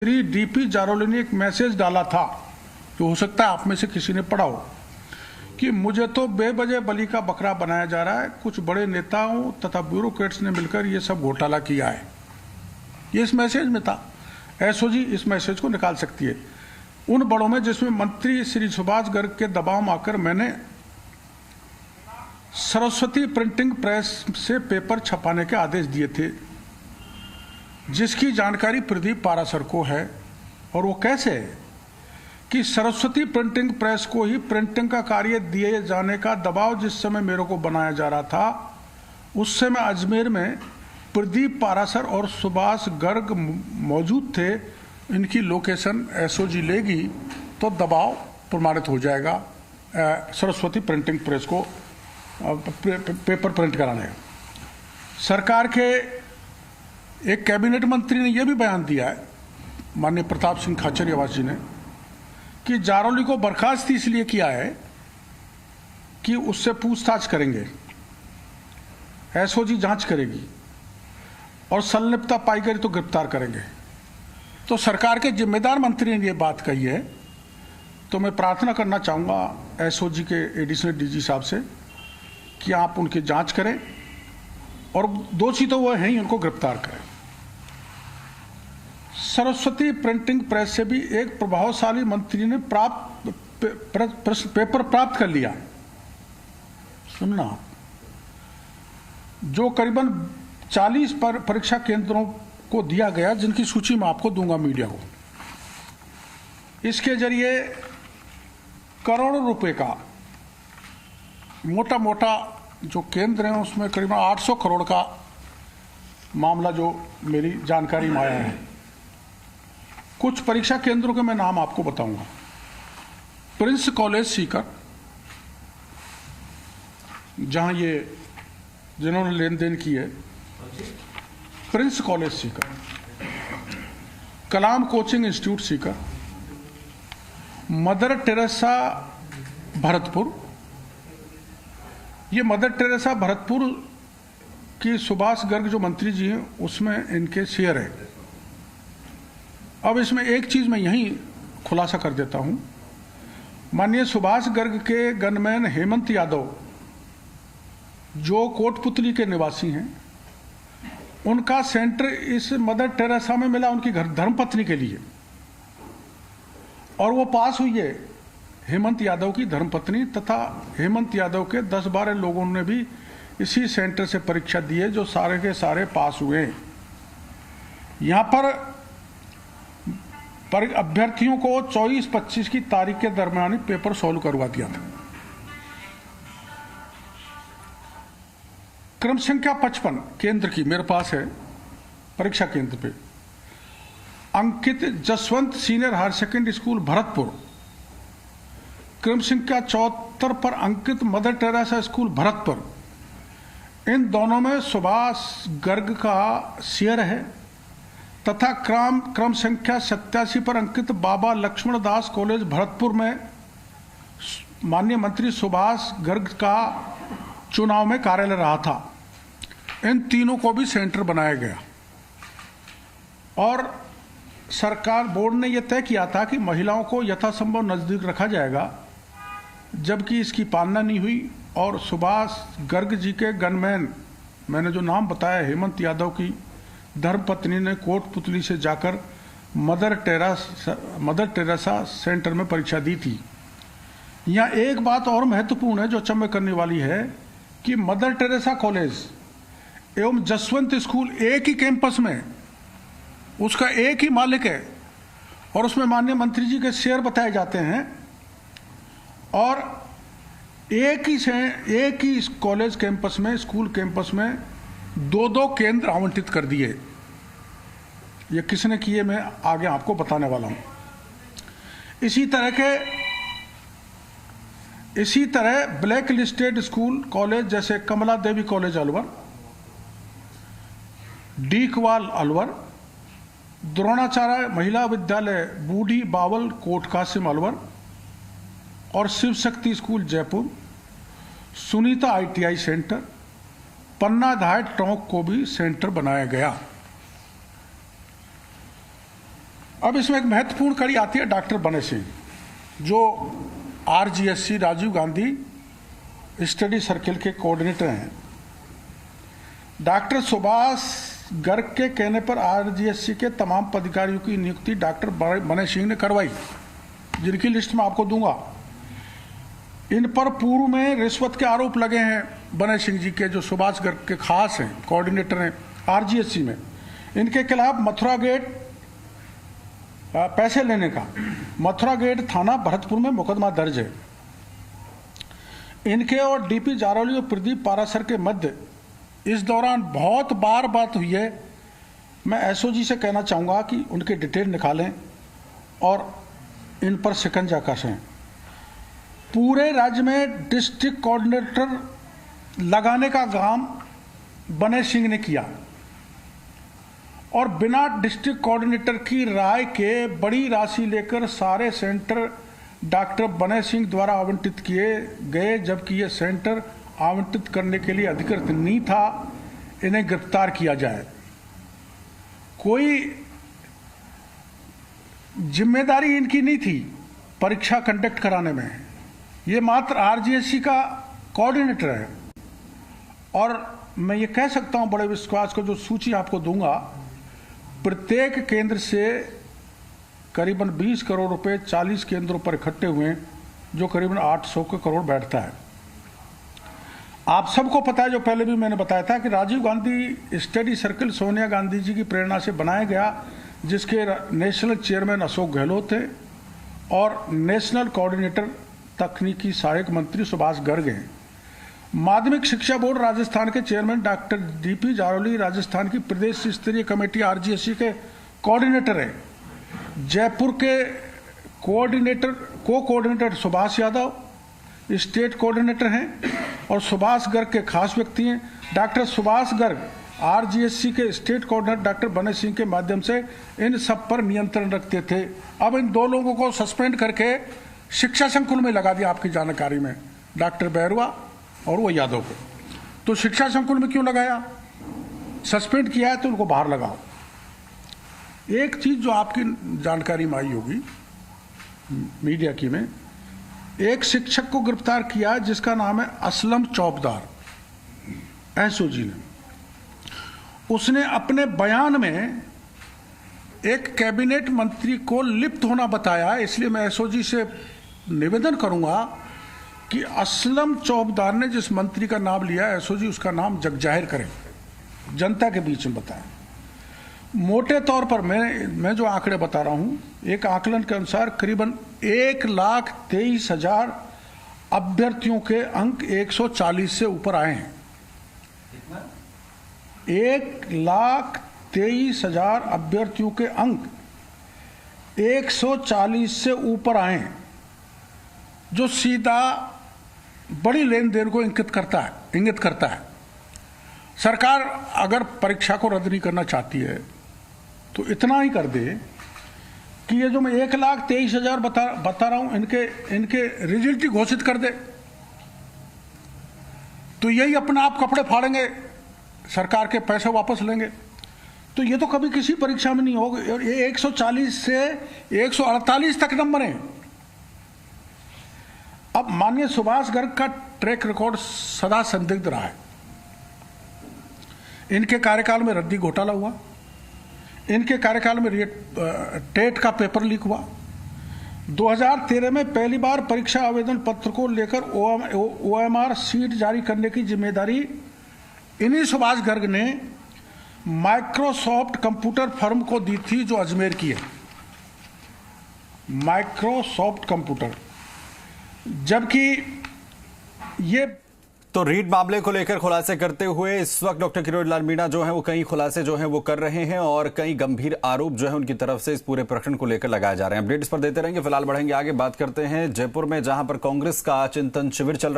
Shri DP Jaroli ने एक message डाला था, जो हो सकता है आप में से किसी ने पढ़ा हो, कि मुझे तो बेवजह बलि का बकरा बनाया जा रहा है। कुछ बड़े नेताओं तथा ब्यूरोक्रेट्स ने मिलकर ये सब घोटाला किया है। ये इस मैसेज में था। एसओजी इस मैसेज को निकाल सकती है। उन बड़ों में जिसमें मंत्री श्री सुभाष गर्ग के दबाव में आकर मैंने सरस्वती प्रिंटिंग प्रेस से पेपर छपाने के आदेश दिए थे, जिसकी जानकारी प्रदीप पारासर को है। और वो कैसे है कि सरस्वती प्रिंटिंग प्रेस को ही प्रिंटिंग का कार्य दिए जाने का दबाव जिस समय मेरे को बनाया जा रहा था, उस समय अजमेर में प्रदीप पारासर और सुभाष गर्ग मौजूद थे। इनकी लोकेशन एसओजी लेगी तो दबाव प्रमाणित हो जाएगा सरस्वती प्रिंटिंग प्रेस को पेपर प्रिंट कराने का। सरकार के एक कैबिनेट मंत्री ने यह भी बयान दिया है, माननीय प्रताप सिंह खाचरियावास जी ने, कि जारोली को बर्खास्त इसलिए किया है कि उससे पूछताछ करेंगे, एसओजी जांच करेगी और संलिप्तता पाई गई तो गिरफ्तार करेंगे। तो सरकार के जिम्मेदार मंत्री ने यह बात कही है। तो मैं प्रार्थना करना चाहूँगा एसओजी के एडिशनल डीजी साहब से कि आप उनकी जांच करें और दोषी तो वो हैं ही, उनको गिरफ्तार करें। सरस्वती प्रिंटिंग प्रेस से भी एक प्रभावशाली मंत्री ने पेपर प्राप्त कर लिया, सुनना, जो करीबन 40 परीक्षा केंद्रों को दिया गया, जिनकी सूची मैं आपको दूंगा मीडिया को। इसके जरिए करोड़ों रुपए का मोटा मोटा जो केंद्र हैं, उसमें करीबन 800 करोड़ का मामला जो मेरी जानकारी में आया है। कुछ परीक्षा केंद्रों के मैं नाम आपको बताऊंगा। प्रिंस कॉलेज सीकर, जहां ये जिन्होंने लेन देन की है, Prince College Sikar, Kalam Coaching Institute Sikar, Mother Teresa Bharatpur. ये मदर टेरेसा भरतपुर की सुभाष गर्ग जो मंत्री जी हैं, उसमें इनके शेयर है। अब इसमें एक चीज मैं यहीं खुलासा कर देता हूं। माननीय सुभाष गर्ग के गनमैन हेमंत यादव, जो कोटपुतली के निवासी हैं, उनका सेंटर इस मदर टेरेसा में मिला उनकी घर धर्मपत्नी के लिए, और वो पास हुई है हेमंत यादव की धर्मपत्नी, तथा हेमंत यादव के 10-12 लोगों ने भी इसी सेंटर से परीक्षा दी है, जो सारे के सारे पास हुए हैं। यहां पर अभ्यर्थियों को 24-25 की तारीख के दरमियान ही पेपर सॉल्व करवा दिया था। क्रम संख्या 55 केंद्र की मेरे पास है, परीक्षा केंद्र पे अंकित Jaswant senior higher secondary school Bharatpur, क्रम संख्या 74 पर अंकित मदर टेरेसा स्कूल भरतपुर। इन दोनों में सुभाष गर्ग का शेयर है, तथा क्रम संख्या 87 पर अंकित बाबा लक्ष्मण दास कॉलेज भरतपुर में माननीय मंत्री सुभाष गर्ग का चुनाव में कार्यालय रहा था। इन तीनों को भी सेंटर बनाया गया, और सरकार बोर्ड ने यह तय किया था कि महिलाओं को यथासंभव नजदीक रखा जाएगा, जबकि इसकी पालना नहीं हुई। और सुभाष गर्ग जी के गनमैन, मैंने जो नाम बताया, हेमंत यादव की धर्मपत्नी ने कोटपुतली से जाकर मदर टेरेसा सेंटर में परीक्षा दी थी। यहाँ एक बात और महत्वपूर्ण है जो अचंभे करने वाली है, कि मदर टेरेसा कॉलेज एवं जसवंत स्कूल एक ही कैंपस में, उसका एक ही मालिक है, और उसमें माननीय मंत्री जी के शेयर बताए जाते हैं, और एक ही कॉलेज कैंपस में, स्कूल कैंपस में 2-2 केंद्र आवंटित कर दिए। ये किसने किए मैं आगे आपको बताने वाला हूं। इसी तरह ब्लैक लिस्टेड स्कूल कॉलेज जैसे कमला देवी कॉलेज अलवर, डीकवाल अलवर, द्रोणाचार्य महिला विद्यालय बूढ़ी बावल कोट कासिम अलवर, और Shiv Shakti school Jaipur, Sunita ITI centre, Panna Dhai Tonk को भी सेंटर बनाया गया। अब इसमें एक महत्वपूर्ण कड़ी आती है डॉक्टर बने सिंह, जो RGSC Rajiv Gandhi study circle के कोऑर्डिनेटर हैं। डॉक्टर सुभाष गर्ग के कहने पर आरजीएससी के तमाम पदाधिकारियों की नियुक्ति डॉक्टर बने सिंह ने करवाई, जिनकी लिस्ट मैं आपको दूंगा। इन पर पूर्व में रिश्वत के आरोप लगे हैं बने सिंह जी के, जो सुभाष गर्ग के खास हैं, कोऑर्डिनेटर हैं आरजीएससी में। इनके खिलाफ मथुरा गेट पैसे लेने का मथुरा गेट थाना भरतपुर में मुकदमा दर्ज है। इनके और डीपी जारौली और प्रदीप पारासर के मध्य इस दौरान बहुत बार बात हुई है। मैं एसओजी से कहना चाहूँगा कि उनके डिटेल निकालें और इन पर शिकंजा कसें। पूरे राज्य में डिस्ट्रिक्ट कोऑर्डिनेटर लगाने का काम बने सिंह ने किया और बिना डिस्ट्रिक्ट कोऑर्डिनेटर की राय के बड़ी राशि लेकर सारे सेंटर डॉक्टर बने सिंह द्वारा आवंटित किए गए, जबकि ये सेंटर आवंटित करने के लिए अधिकृत नहीं था। इन्हें गिरफ्तार किया जाए। कोई जिम्मेदारी इनकी नहीं थी परीक्षा कंडक्ट कराने में। ये मात्र आरजीएससी का कोऑर्डिनेटर है। और मैं ये कह सकता हूं बड़े विश्वास को, जो सूची आपको दूंगा, प्रत्येक केंद्र से करीबन 20 करोड़ रुपए 40 केंद्रों पर इकट्ठे हुए, जो करीबन 800 करोड़ बैठता है। आप सबको पता है, जो पहले भी मैंने बताया था, कि राजीव गांधी स्टडी सर्किल सोनिया गांधी जी की प्रेरणा से बनाया गया, जिसके नेशनल चेयरमैन अशोक गहलोत थे और नेशनल कोऑर्डिनेटर तकनीकी सहायक मंत्री सुभाष गर्ग हैं। माध्यमिक शिक्षा बोर्ड राजस्थान के chairman doctor DP Jarauli Rajasthan की प्रदेश स्तरीय कमेटी आरजीएससी के कोऑर्डिनेटर हैं। जयपुर के coordinator Subhash Yadav state coordinator हैं और सुभाष गर्ग के खास व्यक्ति हैं। डॉक्टर सुभाष गर्ग आरजीएससी के state coordinator doctor Bane Singh के माध्यम से इन सब पर नियंत्रण रखते थे। अब इन दो लोगों को सस्पेंड करके शिक्षा संकुल में लगा दिया, आपकी जानकारी में, डॉक्टर बैरवा और वो यादव को। तो शिक्षा संकुल में क्यों लगाया? सस्पेंड किया है तो उनको बाहर लगाओ। एक चीज जो आपकी जानकारी में आई होगी मीडिया की में, एक शिक्षक को गिरफ्तार किया जिसका नाम है असलम चौबदार, एसओजी ने। उसने अपने बयान में एक कैबिनेट मंत्री को लिप्त होना बताया। इसलिए मैं एसओजी से निवेदन करूंगा कि असलम चौबदार ने जिस मंत्री का नाम लिया, एसओजी उसका नाम जगजाहिर करें, जनता के बीच में बताएं। मोटे तौर पर मैं जो आंकड़े बता रहा हूं, एक आकलन के अनुसार करीबन 1,23,000 अभ्यर्थियों के अंक 140 से ऊपर आए हैं। 1,23,000 अभ्यर्थियों के अंक 140 से ऊपर आए हैं, जो सीधा बड़ी लेन देन को इंगित करता है। सरकार अगर परीक्षा को रद्द नहीं करना चाहती है तो इतना ही कर दे कि ये जो मैं 1,23,000 बता रहा हूं, इनके रिजल्ट ही घोषित कर दे, तो यही अपना आप कपड़े फाड़ेंगे, सरकार के पैसे वापस लेंगे। तो ये तो कभी किसी परीक्षा में नहीं होगा। और ये 140 से 148 तक नंबर हैं। अब माननीय सुभाष गर्ग का ट्रैक रिकॉर्ड सदा संदिग्ध रहा है। इनके कार्यकाल में रद्दी घोटाला हुआ, इनके कार्यकाल में टेट का पेपर लीक हुआ। 2013 में पहली बार परीक्षा आवेदन पत्र को लेकर ओएमआर सीट जारी करने की जिम्मेदारी इन्हीं सुभाष गर्ग ने माइक्रोसॉफ्ट कंप्यूटर फर्म को दी थी, जो अजमेर की है, माइक्रोसॉफ्ट कंप्यूटर। जबकि ये तो रीट मामले को लेकर खुलासे करते हुए इस वक्त डॉक्टर किरोड़ीलाल मीणा जो है वो कई खुलासे जो है वो कर रहे हैं और कई गंभीर आरोप जो है उनकी तरफ से इस पूरे प्रकरण को लेकर लगाए जा रहे हैं। अपडेट्स पर देते रहेंगे, फिलहाल बढ़ेंगे आगे, बात करते हैं जयपुर में, जहां पर कांग्रेस का चिंतन शिविर चल रहा है।